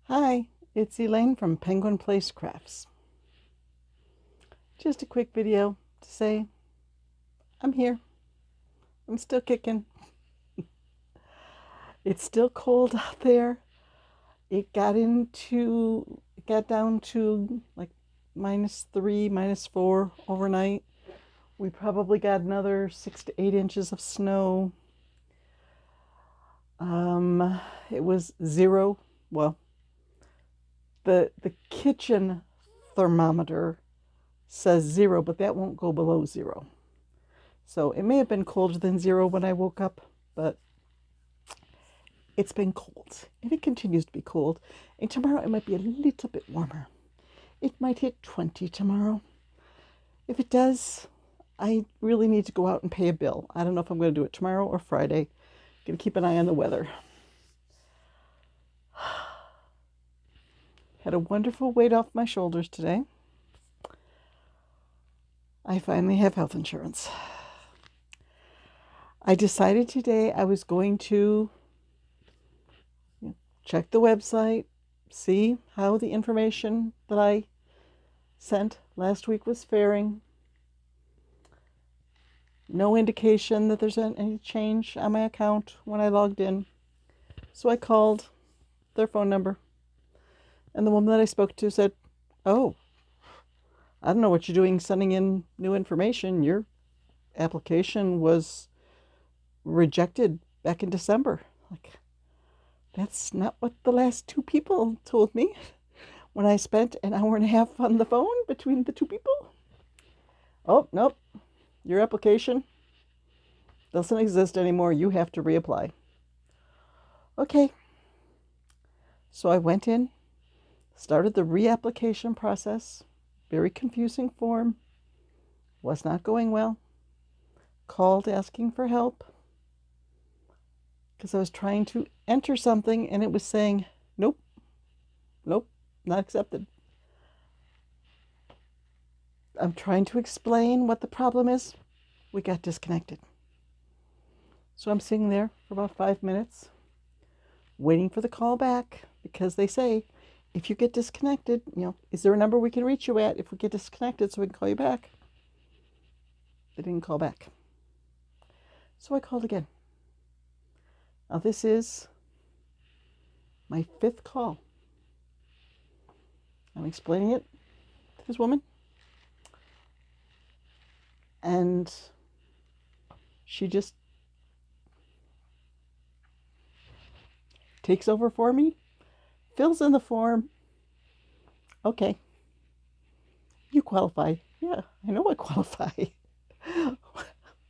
Hi, it's Elaine from Penguin Place Crafts. Just a quick video to say I'm here. I'm still kicking. It's still cold out there. It got down to like -3, -4 overnight. We probably got another 6 to 8 inches of snow. It was 0. Well, the kitchen thermometer says 0, but that won't go below 0. So it may have been colder than 0 when I woke up, but it's been cold and it continues to be cold. And tomorrow it might be a little bit warmer. It might hit 20 tomorrow. If it does, I really need to go out and pay a bill. I don't know if I'm going to do it tomorrow or Friday. I'm going to keep an eye on the weather. Had a wonderful weight off my shoulders today. I finally have health insurance. I decided today I was going to check the website, see how the information that I sent last week was faring. No indication that there's any change on my account when I logged in. So I called their phone number, and the woman that I spoke to said, "Oh, I don't know what you're doing sending in new information. Your application was rejected back in December." Like, that's not what the last two people told me when I spent an hour and a half on the phone between the two people. "Oh, nope, your application doesn't exist anymore. You have to reapply." Okay. So I went in, started the reapplication process. Very confusing form. Was not going well. Called asking for help because I was trying to enter something and it was saying, nope, nope, not accepted. I'm trying to explain what the problem is. We got disconnected. So I'm sitting there for about 5 minutes, waiting for the call back because they say, if you get disconnected, is there a number we can reach you at if we get disconnected so we can call you back? They didn't call back. So I called again. Now this is my 5th call. I'm explaining it to this woman, and she just takes over for me, fills in the form. Okay, you qualify. Yeah, I know I qualify.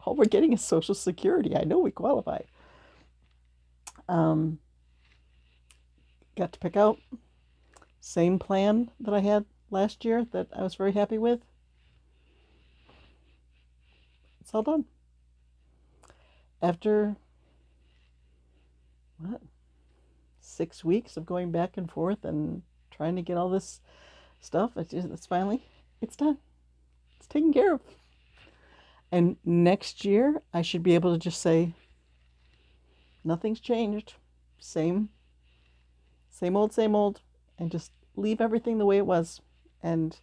All we're getting is Social Security. I know we qualify. Got to pick out same plan that I had last year that I was very happy with. It's all done. After what, 6 weeks of going back and forth and trying to get all this stuff, it's finally, it's done. It's taken care of. And next year, I should be able to just say, nothing's changed. Same old, and just leave everything the way it was and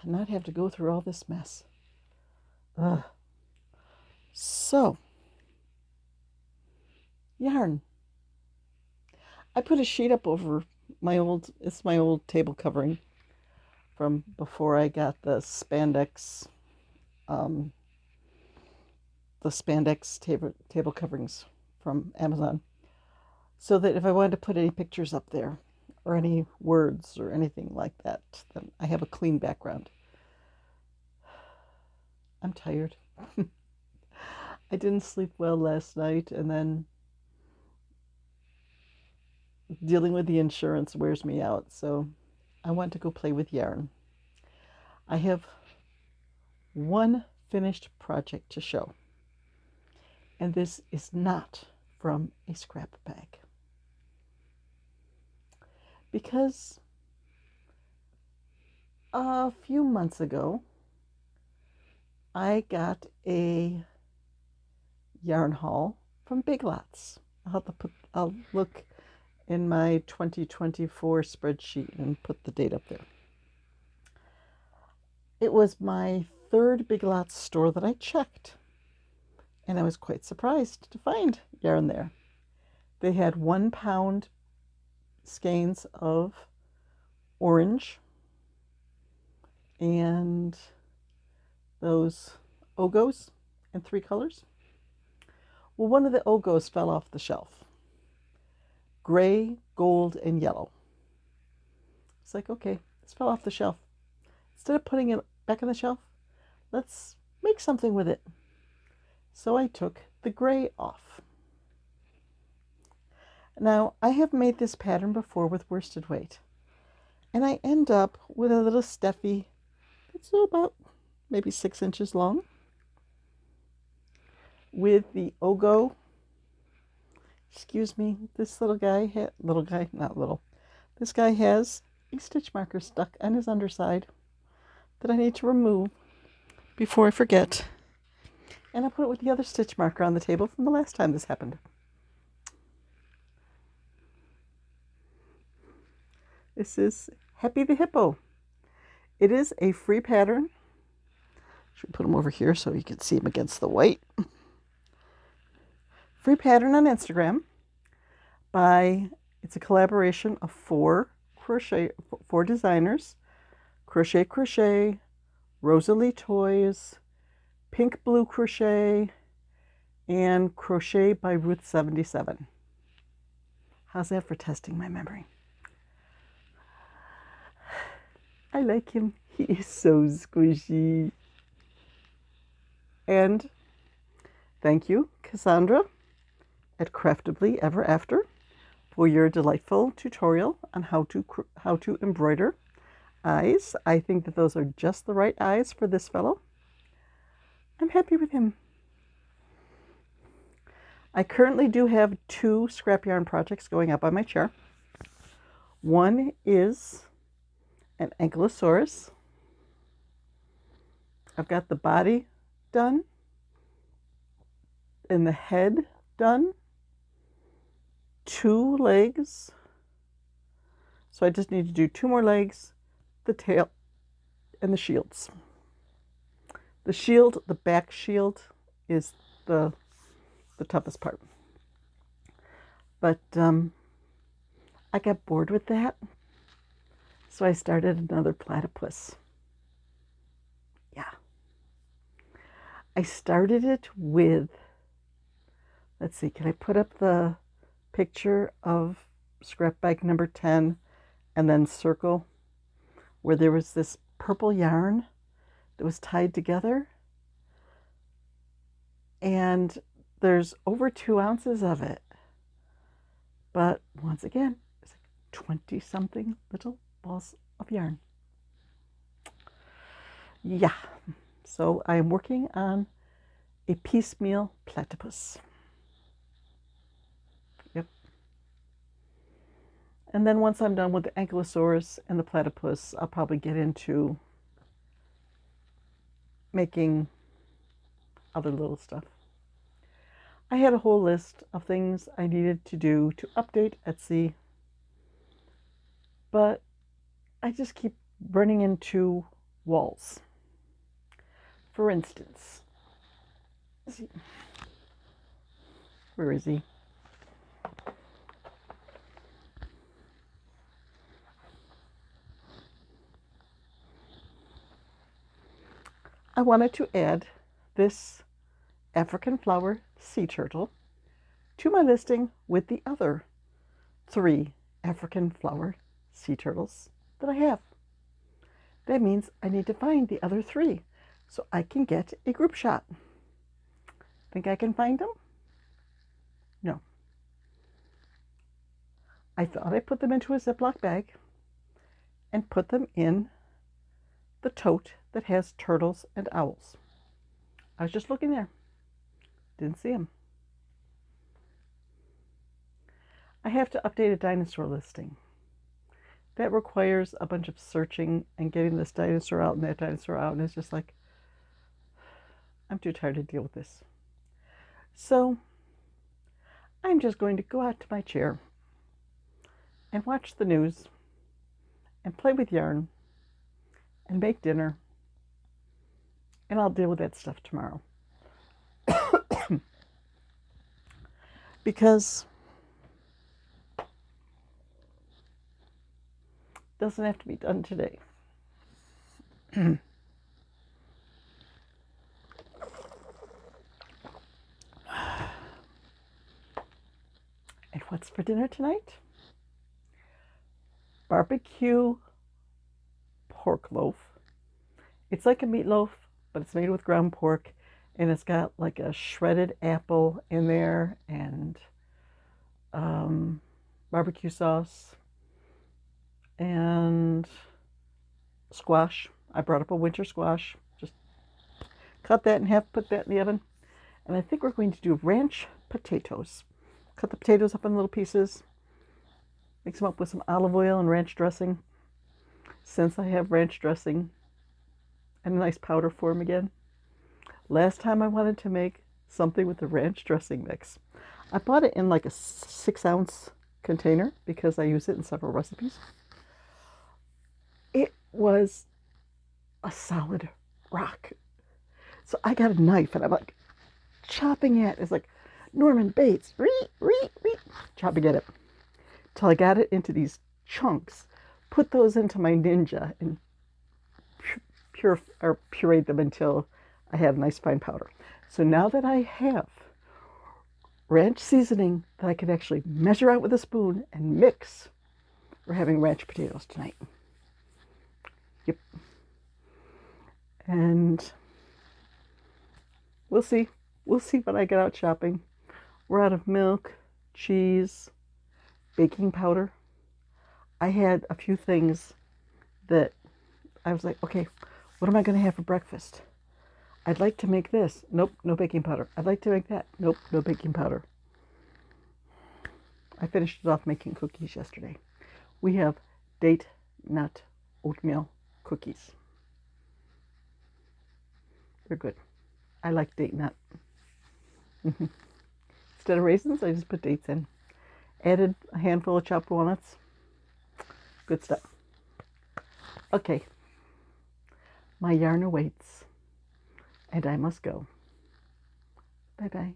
not have to go through all this mess. Ugh. So, yarn. I put a sheet up over it's my old table covering from before I got um, the spandex table coverings from Amazon, so that if I wanted to put any pictures up there or any words or anything like that, then I have a clean background. I'm tired. I didn't sleep well last night, and then dealing with the insurance wears me out, so I want to go play with yarn. I have one finished project to show, and this is not from a scrap bag, because a few months ago I got a yarn haul from Big Lots. I'll look in my 2024 spreadsheet and put the date up there. It was my third Big Lots store that I checked, and I was quite surprised to find yarn there. They had 1 pound skeins of orange and those Ogos in 3 colors. Well, one of the Ogos fell off the shelf. Gray, gold, and yellow. It's like, okay, this fell off the shelf. Instead of putting it back on the shelf, let's make something with it. So I took the gray off. Now, I have made this pattern before with worsted weight, and I end up with a little Steffi that's about maybe 6 inches long with the Ogo. Excuse me, this little guy, this guy has a stitch marker stuck on his underside that I need to remove before I forget. And I put it with the other stitch marker on the table from the last time this happened. This is Happy the Hippo. It is a free pattern. Should put him over here so you can see him against the white. Free pattern on Instagram it's a collaboration of 4 designers: Crochet, Rosalie Toys, Pink Blue Crochet, and Crochet by Ruth 77. How's that for testing my memory? I like him. He is so squishy. And thank you, Cassandra at Craftably Ever After, for your delightful tutorial on how to embroider eyes. I think that those are just the right eyes for this fellow. I'm happy with him. I currently do have 2 scrap yarn projects going up on my chair. One is an Ankylosaurus. I've got the body done and the head done. 2 legs. So I just need to do 2 more legs, the tail, and the shields. The back shield is the toughest part. But I got bored with that, so I started another platypus. Yeah. I started it with, let's see, can I put up the picture of scrap bag number 10 and then circle where there was this purple yarn that was tied together, and there's over 2 ounces of it, but once again it's like 20-something little balls of yarn. Yeah, so I'm working on a piecemeal platypus. Yep. And then once I'm done with the Ankylosaurus and the platypus, I'll probably get into making other little stuff. I had a whole list of things I needed to do to update Etsy, but I just keep running into walls. For instance, where is he? I wanted to add this African flower sea turtle to my listing with the other 3 African flower sea turtles that I have. That means I need to find the other 3 so I can get a group shot. Think I can find them? No. I thought I put them into a Ziploc bag and put them in the tote that has turtles and owls. I was just looking there. Didn't see them. I have to update a dinosaur listing. That requires a bunch of searching and getting this dinosaur out and that dinosaur out, and it's just like, I'm too tired to deal with this. So I'm just going to go out to my chair and watch the news and play with yarn and make dinner, and I'll deal with that stuff tomorrow. Because it doesn't have to be done today. And what's for dinner tonight? Barbecue pork loaf. It's like a meatloaf, but it's made with ground pork, and it's got like a shredded apple in there and barbecue sauce and squash. I brought up a winter squash. Just cut that in half, put that in the oven. And I think we're going to do ranch potatoes. Cut the potatoes up in little pieces. Mix them up with some olive oil and ranch dressing. Since I have ranch dressing and a nice powder form again. Last time I wanted to make something with the ranch dressing mix. I bought it in like a 6-ounce container because I use it in several recipes. It was a solid rock. So I got a knife and I'm like chopping at it. It's like Norman Bates, chopping at it. Till I got it into these chunks. Put those into my Ninja and pureed them until I had a nice fine powder. So now that I have ranch seasoning that I can actually measure out with a spoon and mix, we're having ranch potatoes tonight. Yep. And we'll see. We'll see when I get out shopping. We're out of milk, cheese, baking powder. I had a few things that I was like, okay, what am I going to have for breakfast? I'd like to make this. Nope, no baking powder. I'd like to make that. Nope, no baking powder. I finished it off making cookies yesterday. We have date nut oatmeal cookies. They're good. I like date nut. Instead of raisins, I just put dates in. Added a handful of chopped walnuts. Good stuff. Okay. My yarn awaits, and I must go. Bye-bye.